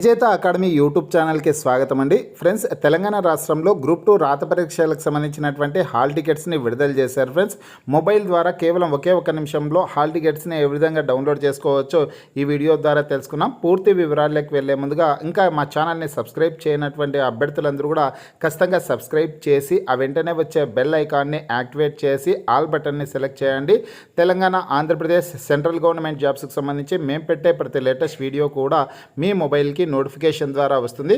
విజేత academy YouTube ఛానల్కి స్వాగతం అండి. ఫ్రెండ్స్, తెలంగాణ రాష్ట్రంలో గ్రూప్ 2 రాత పరీక్షలకు సంబంధించినటువంటి హాల్ టికెట్స్ని విడుదల చేశారు. ఫ్రెండ్స్, మొబైల్ ద్వారా కేవలం ఒకే ఒక నిమిషంలో హాల్ టికెట్స్ని ఏ విధంగా డౌన్లోడ్ చేసుకోవచ్చో ఈ వీడియో ద్వారా తెలుసుకున్నాం. పూర్తి వివరాల్లోకి వెళ్లే ముందుగా ఇంకా మా ఛానల్ని సబ్స్క్రైబ్ చేయనటువంటి అభ్యర్థులందరూ కూడా ఖచ్చితంగా సబ్స్క్రైబ్ చేసి ఆ వెంటనే వచ్చే బెల్ ఐకాన్ని యాక్టివేట్ చేసి ఆల్ బటన్ని సెలెక్ట్ చేయండి. తెలంగాణ, ఆంధ్రప్రదేశ్ సెంట్రల్ గవర్నమెంట్ జాబ్స్కి సంబంధించి మేము పెట్టే ప్రతి లేటెస్ట్ వీడియో కూడా మీ మొబైల్కి నోటిఫికేషన్ ద్వారా వస్తుంది.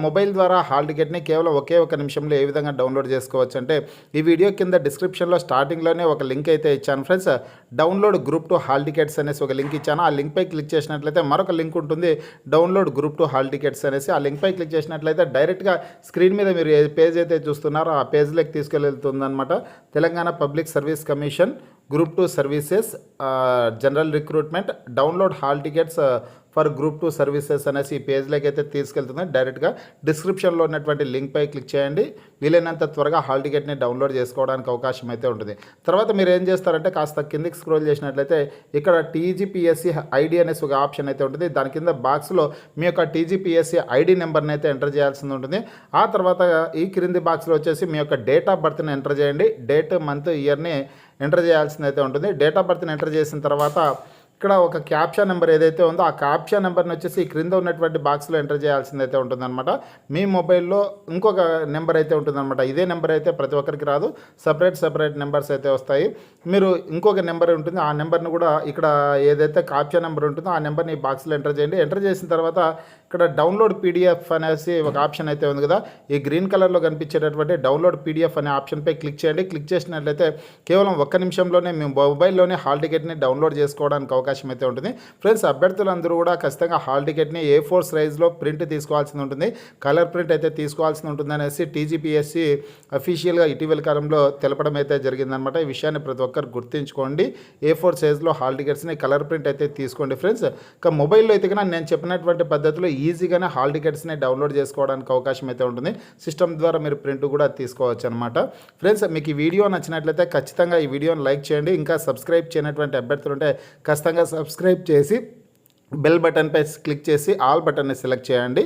మొబైల్ ద్వారా హాల్ టికెట్ని కేవలం ఒకే ఒక నిమిషంలో ఏ విధంగా డౌన్లోడ్ చేసుకోవచ్చు అంటే ఈ వీడియో కింద డిస్క్రిప్షన్లో స్టార్టింగ్లోనే ఒక లింక్ అయితే ఇచ్చాను. Friends, download group 2 hall tickets అనేసి ఒక లింక్ ఇచ్చాను. ఆ లింక్పై క్లిక్ చేసినట్లయితే మరొక లింక్ ఉంటుంది, డౌన్లోడ్ గ్రూప్ 2 హాల్ టికెట్స్ అనేసి. ఆ లింక్పై క్లిక్ చేసినట్లయితే డైరెక్ట్గా స్క్రీన్ మీద మీరు ఏ పేజ్ అయితే చూస్తున్నారో ఆ పేజ్లోకి తీసుకెళ్తుందన్నమాట. Telangana public service commission group 2 services general recruitment download hall tickets for group 2 services అనేసి ఈ పేజ్లోకి అయితే తీసుకెళ్తుంది. డైరెక్ట్గా డిస్క్రిప్షన్లో ఉన్నటువంటి లింక్పై క్లిక్ చేయండి. వీలైనంత త్వరగా హాల్ టికెట్ని డౌన్లోడ్ చేసుకోవడానికి అవకాశం అయితే ఉంటుంది. తర్వాత మీరు ఏం చేస్తారంటే కాస్త కిందికి స్క్రోల్ చేసినట్లయితే ఇక్కడ టీజీపీఎస్సీ ఐడి అనేసి ఒక ఆప్షన్ అయితే ఉంటుంది. దాని కింద బాక్స్లో మీ యొక్క టీజీపీఎస్సీ ఐడి నెంబర్ని అయితే ఎంటర్ చేయాల్సి ఉంటుంది. ఆ తర్వాత ఈ క్రింది బాక్స్లో వచ్చేసి మీ యొక్క డేట్ ఆఫ్ బర్త్ని ఎంటర్ చేయండి. డేట్, మంత్, ఇయర్ని ఎంటర్ చేయాల్సింది అయితే ఉంటుంది. డేట్ ఆఫ్ బర్త్ని ఎంటర్ చేసిన తర్వాత ఇక్కడ ఒక క్యాప్షన్ నెంబర్ ఏదైతే ఉందో ఆ క్యాప్షన్ నెంబర్ని వచ్చేసి క్రింద ఉన్నటువంటి బాక్స్లో ఎంటర్ చేయాల్సిందైతే ఉంటుందన్నమాట. మీ మొబైల్లో ఇంకొక నెంబర్ అయితే ఉంటుందన్నమాట. ఇదే నెంబర్ అయితే ప్రతి ఒక్కరికి రాదు, సపరేట్ నెంబర్స్ అయితే వస్తాయి. మీరు ఇంకొక నెంబర్ ఉంటుంది, ఆ నెంబర్ని కూడా ఇక్కడ ఏదైతే క్యాప్షన్ నెంబర్ ఉంటుందో ఆ నెంబర్ని ఈ బాక్స్లో ఎంటర్ చేయండి. ఎంటర్ చేసిన తర్వాత ఇక్కడ డౌన్లోడ్ పీడిఎఫ్ అనేసి ఒక ఆప్షన్ అయితే ఉంది కదా, ఈ గ్రీన్ కలర్లో కనిపించేటటువంటి డౌన్లోడ్ పీడిఎఫ్ అనే ఆప్షన్పై క్లిక్ చేయండి. క్లిక్ చేసినట్లయితే కేవలం ఒక్క నిమిషంలోనే మీ మొబైల్లోనే హాల్ టికెట్ని డౌన్లోడ్ చేసుకోవడానికి అవకాశం అయితే ఉంటుంది. ఫ్రెండ్స్, అభ్యర్థులందరూ కూడా ఖచ్చితంగా హాల్ టికెట్ని A4 సైజ్లో ప్రింట్ తీసుకోవాల్సి ఉంటుంది, కలర్ ప్రింట్ అయితే తీసుకోవాల్సి ఉంటుంది అనేసి టీజీపీఎస్సీ అఫీషియల్గా ఇటీవల కాలంలో తెలపడం అయితే జరిగిందనమాట. ఈ విషయాన్ని ప్రతి ఒక్కరు గుర్తుంచుకోండి. A4 సైజ్లో హాల్ టికెట్స్ని కలర్ ప్రింట్ అయితే తీసుకోండి. ఫ్రెండ్స్, ఇక మొబైల్లో అయితే కన్నా నేను చెప్పినటువంటి పద్ధతిలో ఈజీగానే హాల్ టికెట్స్ని డౌన్లోడ్ చేసుకోవడానికి అవకాశం అయితే ఉంటుంది. సిస్టమ్ ద్వారా మీరు ప్రింట్ కూడా తీసుకోవచ్చు అనమాట. ఫ్రెండ్స్, మీకు ఈ వీడియో నచ్చినట్లయితే ఖచ్చితంగా ఈ వీడియోని లైక్ చేయండి. ఇంకా సబ్స్క్రైబ్ చేయనటువంటి అభ్యర్థులు ఉంటే ఖచ్చితంగా సబ్స్క్రైబ్ చేసి బెల్ బటన్పై క్లిక్ చేసి ఆల్ బటన్ని సెలెక్ట్ చేయండి.